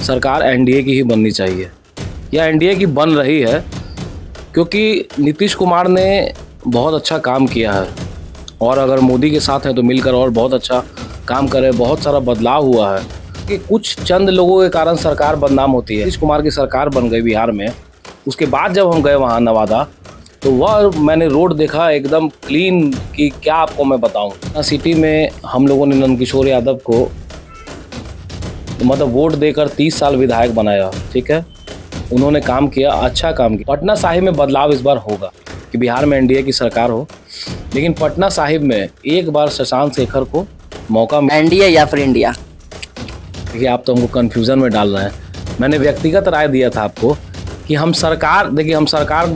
सरकार एनडीए की ही बननी चाहिए या एनडीए की बन रही है, क्योंकि नीतीश कुमार ने बहुत अच्छा काम किया है और अगर मोदी के साथ हैं तो मिलकर और बहुत अच्छा काम करें। बहुत सारा बदलाव हुआ है कि कुछ चंद लोगों के कारण सरकार बदनाम होती है। नीतीश कुमार की सरकार बन गई बिहार में, उसके बाद जब हम गए वहाँ नवादा तो वह मैंने रोड देखा एकदम क्लीन कि क्या आपको मैं बताऊँ। सिटी में हम लोगों ने नंदकिशोर यादव को मतलब वोट देकर 30 साल विधायक बनाया, ठीक है। उन्होंने काम किया, अच्छा काम किया। पटना साहिब में बदलाव इस बार होगा कि बिहार में एनडीए की सरकार हो, लेकिन पटना साहिब में एक बार शशांक शेखर को मौका एनडीए या फिर इंडिया। देखिए, आप तो हमको कन्फ्यूज़न में डाल रहे हैं। मैंने व्यक्तिगत राय दिया था आपको कि हम सरकार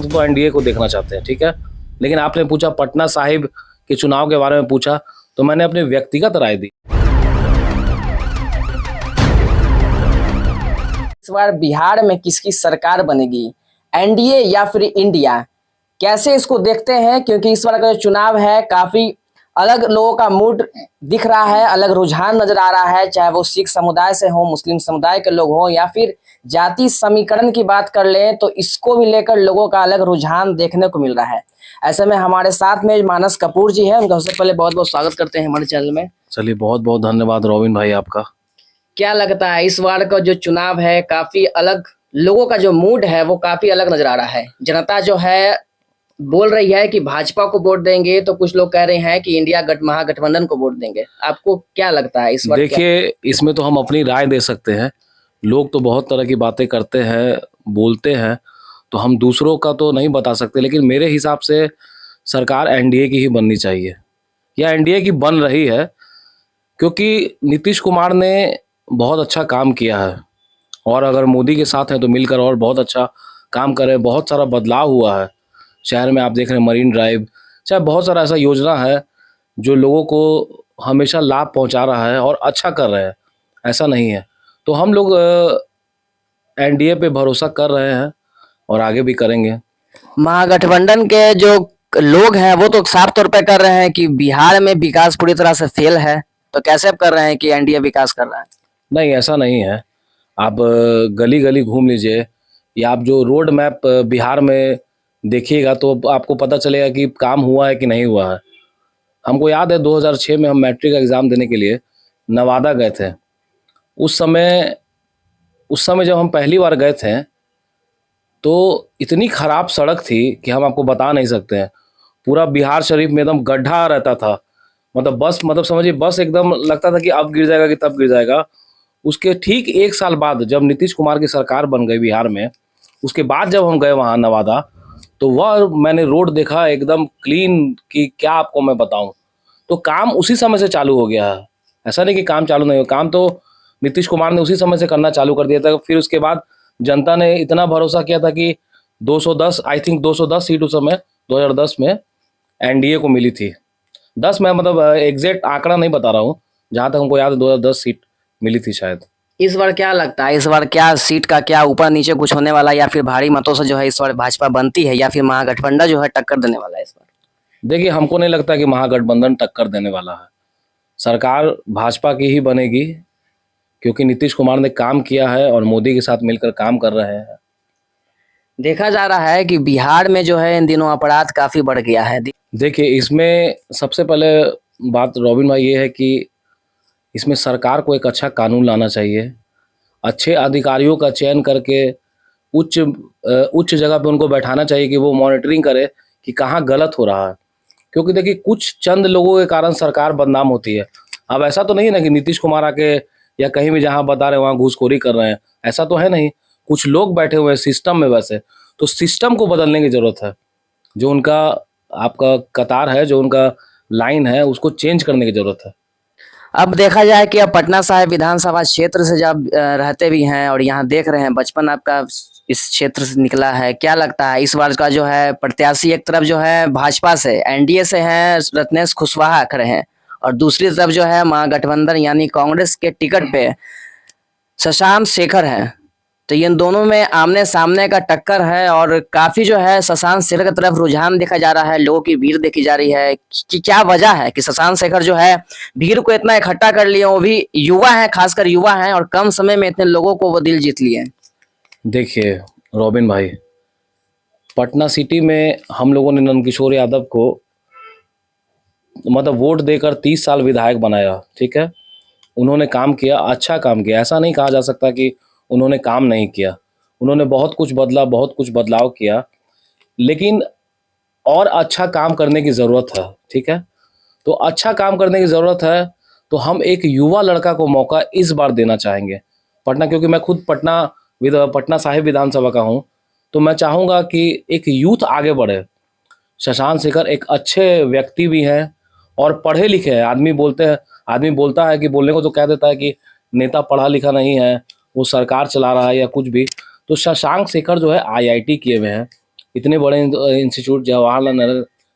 तो एनडीए को देखना चाहते हैं, ठीक है। लेकिन आपने पूछा पटना साहिब के चुनाव के बारे में पूछा तो मैंने अपनी व्यक्तिगत राय दी। इस बार बिहार में किसकी सरकार बनेगी, एनडीए या फिर इंडिया, कैसे इसको देखते हैं? क्योंकि इस बार का जो चुनाव है काफी अलग लोगों का मूड दिख रहा है, अलग रुझान नजर आ रहा है, चाहे वो सिख समुदाय से हो, मुस्लिम समुदाय के लोग हो या फिर जाति समीकरण की बात कर लें तो इसको भी लेकर लोगों का अलग रुझान देखने को मिल रहा है। ऐसे में हमारे साथ में मानस कपूर जी है, उनका सबसे पहले बहुत बहुत स्वागत करते हैं हमारे चैनल में। चलिए, बहुत बहुत धन्यवाद रॉबिन भाई आपका। क्या लगता है इस बार का जो चुनाव है काफी अलग, लोगों का जो मूड है वो काफी अलग नजर आ रहा है। जनता जो है बोल रही है कि भाजपा को वोट देंगे, तो कुछ लोग कह रहे हैं कि इंडिया महागठबंधन को वोट देंगे। आपको क्या लगता है इस बार? देखिए, इसमें तो हम अपनी राय दे सकते हैं। लोग तो बहुत तरह की बातें करते हैं, बोलते हैं, तो हम दूसरों का तो नहीं बता सकते। लेकिन मेरे हिसाब से सरकार एनडीए की ही बननी चाहिए या एनडीए की बन रही है, क्योंकि नीतीश कुमार ने बहुत अच्छा काम किया है और अगर मोदी के साथ हैं तो मिलकर और बहुत अच्छा काम करें। बहुत सारा बदलाव हुआ है शहर में, आप देख रहे हैं मरीन ड्राइव, चाहे बहुत सारा ऐसा योजना है जो लोगों को हमेशा लाभ पहुंचा रहा है और अच्छा कर रहे हैं, ऐसा नहीं है। तो हम लोग एनडीए पे भरोसा कर रहे हैं और आगे भी करेंगे। महागठबंधन के जो लोग हैं वो तो साफ तौर पे कर रहे हैं कि बिहार में विकास पूरी तरह से फेल है, तो कैसे आप कर रहे हैं कि एनडीए विकास कर रहा है? नहीं, ऐसा नहीं है। आप गली गली घूम लीजिए या आप जो रोड मैप बिहार में देखिएगा तो आपको पता चलेगा कि काम हुआ है कि नहीं हुआ है। हमको याद है 2006 में हम मैट्रिक एग्ज़ाम देने के लिए नवादा गए थे। उस समय जब हम पहली बार गए थे तो इतनी ख़राब सड़क थी कि हम आपको बता नहीं सकते हैं। पूरा बिहार शरीफ में एकदम गड्ढा रहता था, मतलब समझिए बस एकदम लगता था कि अब गिर जाएगा कि तब गिर जाएगा। उसके ठीक 1 साल बाद जब नीतीश कुमार की सरकार बन गई बिहार में, उसके बाद जब हम गए वहाँ नवादा तो वह मैंने रोड देखा एकदम क्लीन कि क्या आपको मैं बताऊँ। तो काम उसी समय से चालू हो गया है, ऐसा नहीं कि काम चालू नहीं हो। काम तो नीतीश कुमार ने उसी समय से करना चालू कर दिया था। फिर उसके बाद जनता ने इतना भरोसा किया था कि 210 आई थिंक 210 सीट उस समय 2010 में एनडीए को मिली थी। 10 मैं मतलब एग्जैक्ट आंकड़ा नहीं बता रहा हूँ, जहाँ तक हमको याद है 2010 सीट मिली थी शायद। इस बार क्या लगता है, इस बार क्या सीट का क्या ऊपर नीचे कुछ होने वाला है या फिर भारी मतों से जो है इस बार भाजपा बनती है या फिर महागठबंधन जो है टक्कर देने वाला है इस बार? देखिए, हमको नहीं लगता कि महागठबंधन टक्कर देने वाला है। सरकार भाजपा की ही बनेगी, क्योंकि नीतीश कुमार ने काम किया है और मोदी के साथ मिलकर काम कर रहे हैं। देखा जा रहा है कि बिहार में जो है इन दिनों अपराध काफी बढ़ गया है। देखिए, इसमें सबसे पहले बात रॉबिन भाई ये है कि इसमें सरकार को एक अच्छा कानून लाना चाहिए, अच्छे अधिकारियों का चयन करके उच्च जगह पे उनको बैठाना चाहिए कि वो मॉनिटरिंग करे कि कहाँ गलत हो रहा है। क्योंकि देखिए, कुछ चंद लोगों के कारण सरकार बदनाम होती है। अब ऐसा तो नहीं है ना कि नीतीश कुमार आके या कहीं भी जहाँ बता रहे हैं वहाँ घूसखोरी कर रहे हैं, ऐसा तो है नहीं। कुछ लोग बैठे हुए हैं सिस्टम में, वैसे तो सिस्टम को बदलने की ज़रूरत है। जो उनका आपका कतार है, जो उनका लाइन है, उसको चेंज करने की ज़रूरत है। अब देखा जाए कि अब पटना साहिब विधानसभा क्षेत्र से जब रहते भी हैं और यहाँ देख रहे हैं, बचपन आपका इस क्षेत्र से निकला है, क्या लगता है इस बार का जो है प्रत्याशी एक तरफ जो है भाजपा से एनडीए से हैं रत्नेश कुशवाहा खड़े हैं और दूसरी तरफ जो है महागठबंधन यानी कांग्रेस के टिकट पे शशांक शेखर हैं, तो इन दोनों में आमने सामने का टक्कर है और काफी जो है शशांक शेखर की तरफ रुझान देखा जा रहा है, लोगों की भीड़ देखी जा रही है कि क्या वजह है कि शशांक शेखर जो है भीड़ को इतना इकट्ठा कर लिए, वो भी युवा है, खासकर युवा है, और कम समय में इतने लोगों को वो दिल जीत लिए। देखिए रॉबिन भाई, पटना सिटी में हम लोगों ने नंदकिशोर यादव को मतलब वोट देकर 30 साल विधायक बनाया, ठीक है। उन्होंने काम किया, अच्छा काम किया, ऐसा नहीं कहा जा सकता कि उन्होंने काम नहीं किया। उन्होंने बहुत कुछ बदला, बहुत कुछ बदलाव किया, लेकिन और अच्छा काम करने की ज़रूरत है, ठीक है। तो अच्छा काम करने की ज़रूरत है तो हम एक युवा लड़का को मौका इस बार देना चाहेंगे पटना, क्योंकि मैं खुद पटना साहिब विधानसभा का हूँ, तो मैं चाहूँगा कि एक यूथ आगे बढ़े। शशांक शेखर एक अच्छे व्यक्ति भी हैं और पढ़े लिखे हैं। आदमी बोलता है कि बोलने को तो कह देता है कि नेता पढ़ा लिखा नहीं है, वो सरकार चला रहा है या कुछ भी। तो शशांक शेखर जो है आईआईटी किए हुए हैं, इतने बड़े इंस्टीट्यूट जवाहरलाल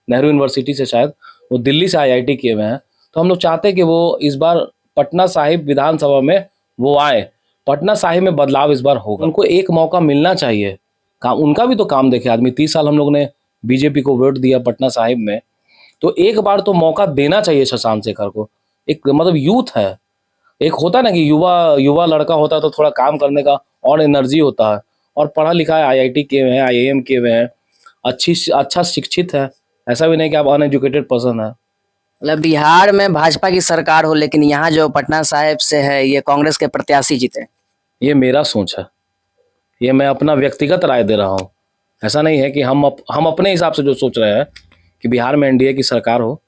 नेहरू यूनिवर्सिटी से, शायद वो दिल्ली से आईआईटी किए हुए हैं। तो हम लोग चाहते हैं कि वो इस बार पटना साहिब विधानसभा में वो आए, पटना साहिब में बदलाव इस बार होगा। उनको एक मौका मिलना चाहिए, काम उनका भी तो काम देखे आदमी। 30 साल हम लोग ने बीजेपी को वोट दिया पटना साहिब में, तो एक बार तो मौका देना चाहिए शशांक शेखर को। एक मतलब यूथ है, एक होता है ना कि युवा लड़का होता है तो थोड़ा काम करने का और एनर्जी होता है, और पढ़ा लिखा है, आईआईटी किए हुए हैं, आईआईएम किए हुए हैं, अच्छा शिक्षित है। ऐसा भी नहीं कि आप अनएजुकेटेड पर्सन है। मतलब बिहार में भाजपा की सरकार हो, लेकिन यहाँ जो पटना साहिब से है ये कांग्रेस के प्रत्याशी जीते। ये मेरा सोच है, ये मैं अपना व्यक्तिगत राय दे रहा हूँ। ऐसा नहीं है कि हम अपने हिसाब से जो सोच रहे हैं कि बिहार में एनडीए की सरकार हो,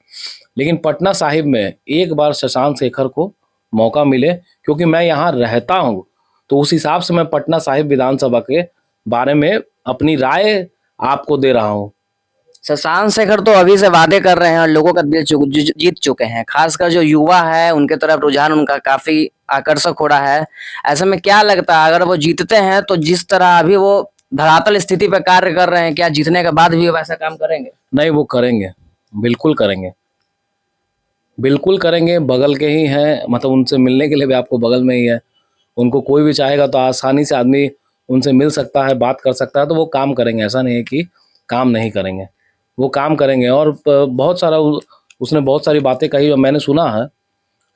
लेकिन पटना साहिब में एक बार शशांक शेखर को मौका मिले, क्योंकि मैं यहाँ रहता हूँ, तो उस हिसाब से मैं पटना साहिब विधानसभा के बारे में अपनी राय आपको दे रहा हूँ। शशांक शेखर तो अभी से वादे कर रहे हैं और लोगों का दिल जीत चुके हैं, खासकर जो युवा है उनके तरफ रुझान उनका काफी आकर्षक हो रहा है। ऐसे में क्या लगता है, अगर वो जीतते हैं तो जिस तरह अभी वो धरातल स्थिति पर कार्य कर रहे हैं, क्या जीतने के बाद भी वो वैसा काम करेंगे? नहीं, वो करेंगे, बिल्कुल करेंगे, बिल्कुल करेंगे। बगल के ही हैं, मतलब उनसे मिलने के लिए भी आपको बगल में ही है। उनको कोई भी चाहेगा तो आसानी से आदमी उनसे मिल सकता है, बात कर सकता है, तो वो काम करेंगे। ऐसा नहीं है कि काम नहीं करेंगे, वो काम करेंगे। और बहुत सारा उसने बहुत सारी बातें कही और मैंने सुना है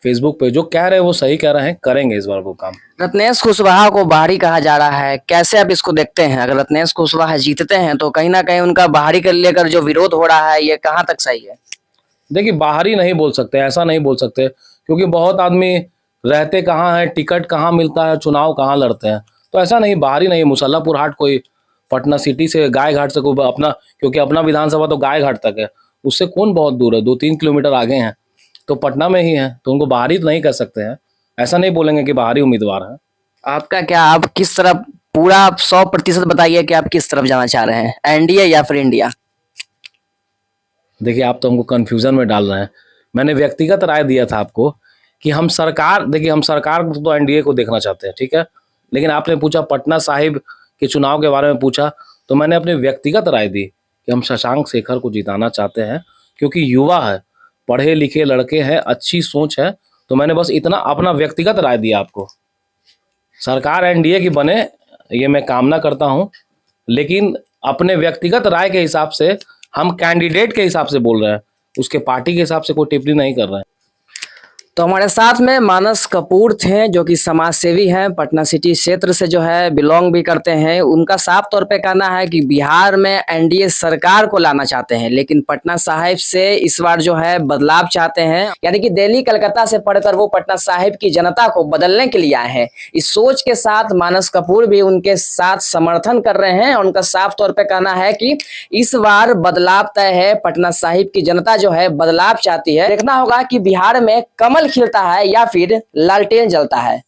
फेसबुक पे, जो कह रहे हैं वो सही कह रहे हैं, करेंगे इस बार वो काम। रत्नेश कुशवाहा को बाहरी कहा जा रहा है, कैसे आप इसको देखते हैं? अगर रत्नेश कुशवाहा जीतते हैं तो कहीं ना कहीं उनका बाहरी को लेकर जो विरोध हो रहा है ये कहाँ तक सही है? देखिए, बाहरी नहीं बोल सकते, ऐसा नहीं बोल सकते, क्योंकि बहुत आदमी रहते कहाँ हैं, टिकट कहाँ मिलता है, चुनाव कहाँ लड़ते हैं। तो ऐसा नहीं, बाहरी नहीं। मुसल्लापुर हाट कोई पटना सिटी से, गाय घाट से कोई अपना, क्योंकि अपना विधानसभा तो गाय घाट तक है, उससे कौन बहुत दूर है, 2-3 किलोमीटर आगे हैं, तो पटना में ही है, तो उनको बाहरी तो नहीं कह सकते हैं। ऐसा नहीं बोलेंगे कि बाहरी उम्मीदवार है। आपका क्या, आप किस तरफ, पूरा आप 100% बताइए कि आप किस तरफ जाना चाह रहे हैं, एनडीए या फिर इंडिया? देखिए, आप तो हमको कन्फ्यूजन में डाल रहे हैं। मैंने व्यक्तिगत राय दिया था आपको कि हम सरकार को तो एनडीए को देखना चाहते हैं, ठीक है। लेकिन आपने पूछा पटना साहिब के चुनाव के बारे में पूछा, तो मैंने अपनी व्यक्तिगत राय दी कि हम शशांक शेखर को जिताना चाहते हैं, क्योंकि युवा है, पढ़े लिखे लड़के हैं, अच्छी सोच है। तो मैंने बस इतना अपना व्यक्तिगत राय दिया आपको। सरकार एनडीए की बने ये मैं कामना करता हूं, लेकिन अपने व्यक्तिगत राय के हिसाब से, हम कैंडिडेट के हिसाब से बोल रहे हैं, उसके पार्टी के हिसाब से कोई टिप्पणी नहीं कर रहे हैं। तो हमारे साथ में मानस कपूर थे, जो कि समाज सेवी हैं, पटना सिटी क्षेत्र से जो है बिलोंग भी करते हैं। उनका साफ तौर पे कहना है कि बिहार में एनडीए सरकार को लाना चाहते हैं, लेकिन पटना साहिब से इस बार जो है बदलाव चाहते हैं, यानी कि दिल्ली कलकत्ता से पढ़कर वो पटना साहिब की जनता को बदलने के लिए आए हैं। इस सोच के साथ मानस कपूर भी उनके साथ समर्थन कर रहे हैं और उनका साफ तौर पर कहना है कि इस बार बदलाव तय है, पटना साहिब की जनता जो है बदलाव चाहती है। देखना होगा कि बिहार में कमल खिलता है या फिर लालटेन जलता है।